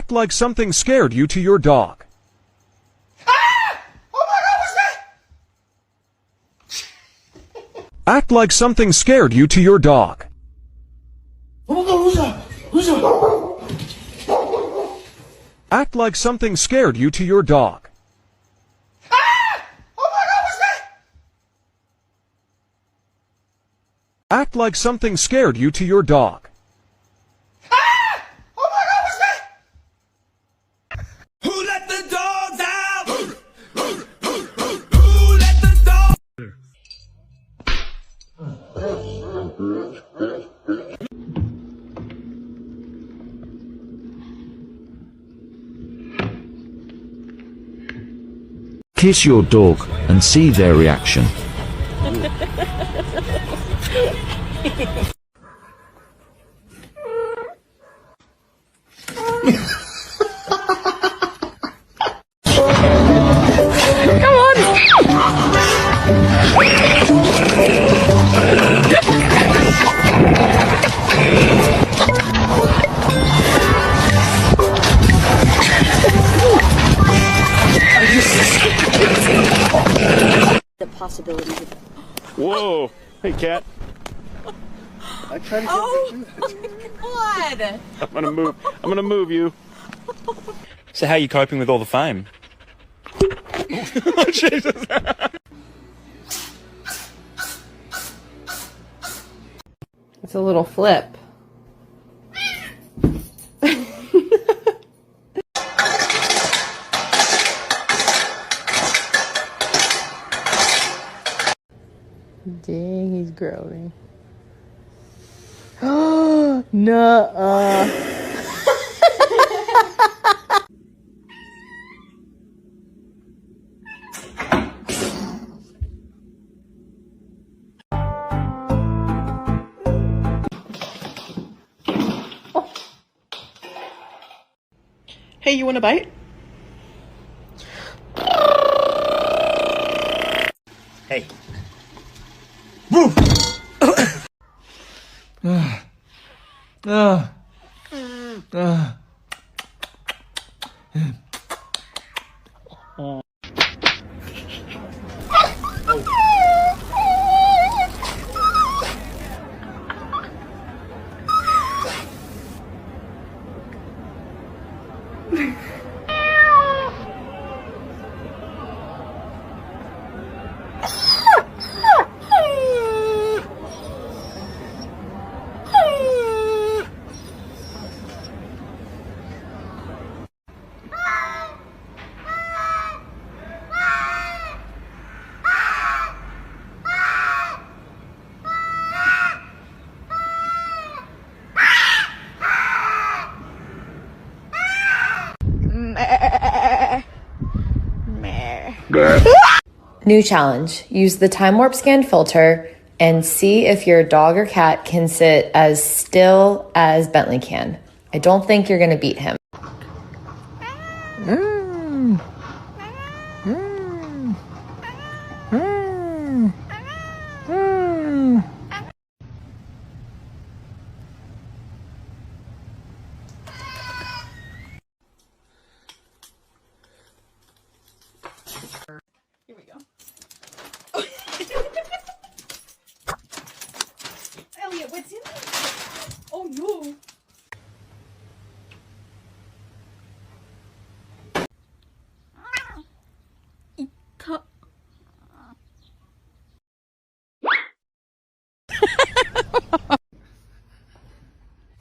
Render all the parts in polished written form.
Act like something scared you to your dog. Ah! Oh my God, what's that? Act like something scared you to your dog. Oh my God, who's that? Who's that? Act like something scared you to your dog. Ah! Oh my God, what's that? Act like something scared you to your dog. Ah! Oh my God, what's that? Who let the dogs out? Who let the dogs? Kiss your dog and see their reaction. The possibilities of... Whoa! Hey, cat. I tried to get God! I'm gonna move you. So how are you coping with all the fame? Oh, Jesus. It's a little flip. Dang, he's growing. Oh, nuh-uh. Hey, you want a bite? Hey. New challenge. Use the time warp scan filter and see if your dog or cat can sit as still as Bentley can. I don't think you're going to beat him. Here we go. Elliot, what's in there? Oh no.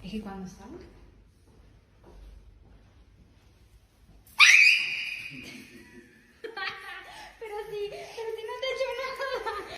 ¿Y cuándo sale? Pero si no te he hecho nada.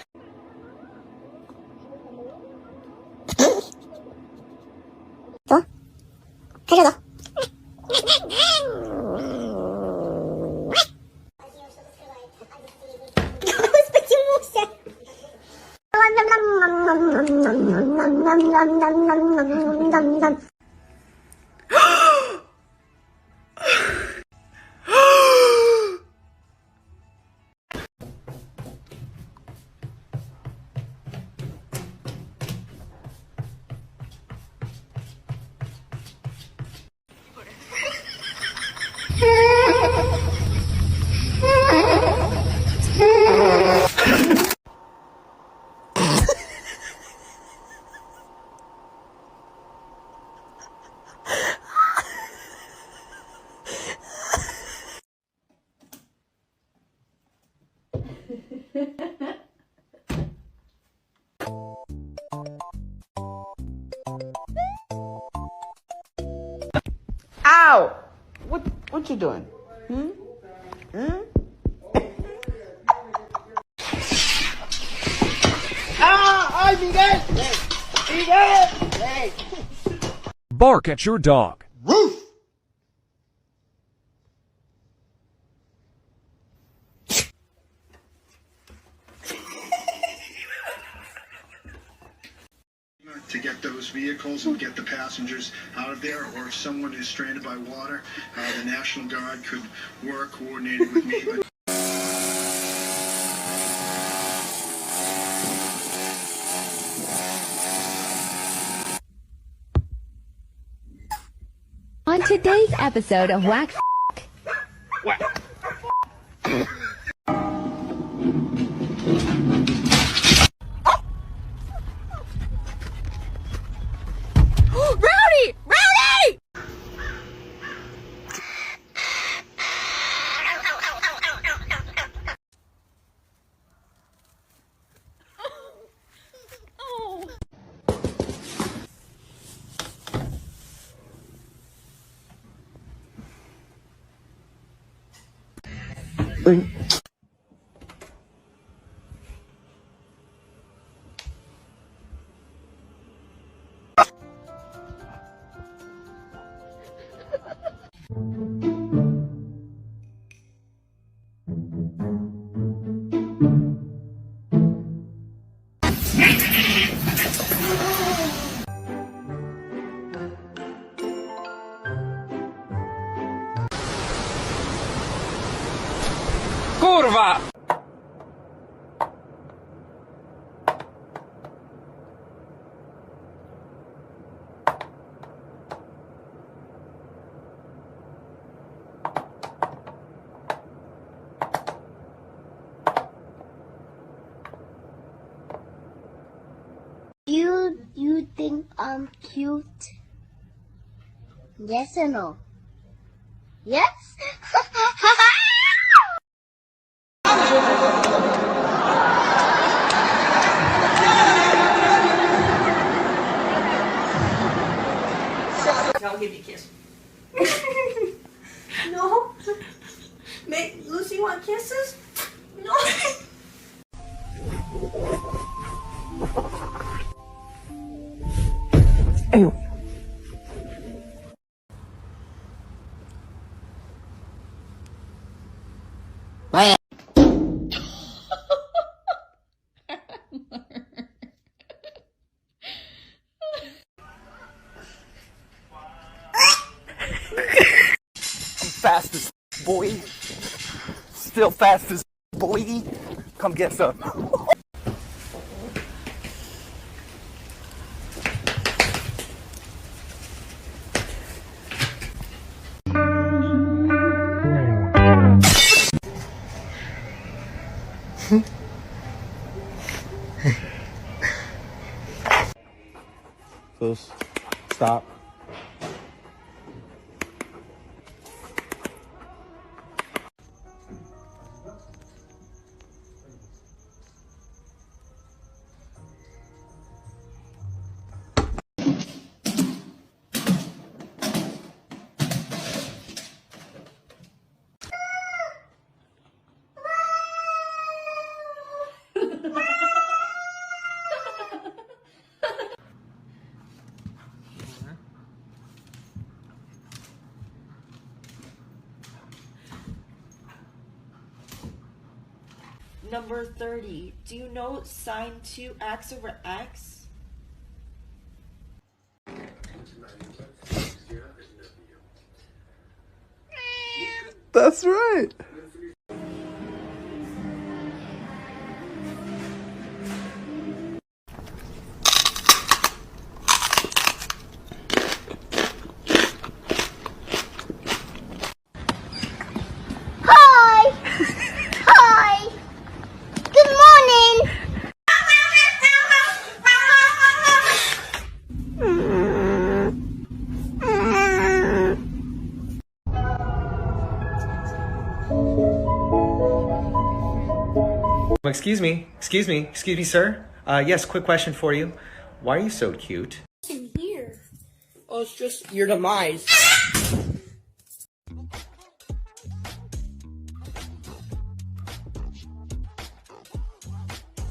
Ow! What you doing? ¡Ay, Miguel! ¡Miguel! Hey. Bark at your dog. Roof! To get those vehicles and get the passengers out of there, or if someone is stranded by water, the National Guard could work coordinated with me. But on today's episode of Wax. Rowdy! Rowdy! Oh. Kurwa! You think I'm cute? Yes or no? Yes? I'll give you a kiss. No. Lucy, want kisses? No. Ew. Fast as boy. Still fast as boy. Come get some. Close. Stop. Number 30. Do you know sine 2x over x? That's right. Hi! Hi! Good morning! Excuse me, sir. Yes, quick question for you. Why are you so cute? In here. Oh, it's just your demise.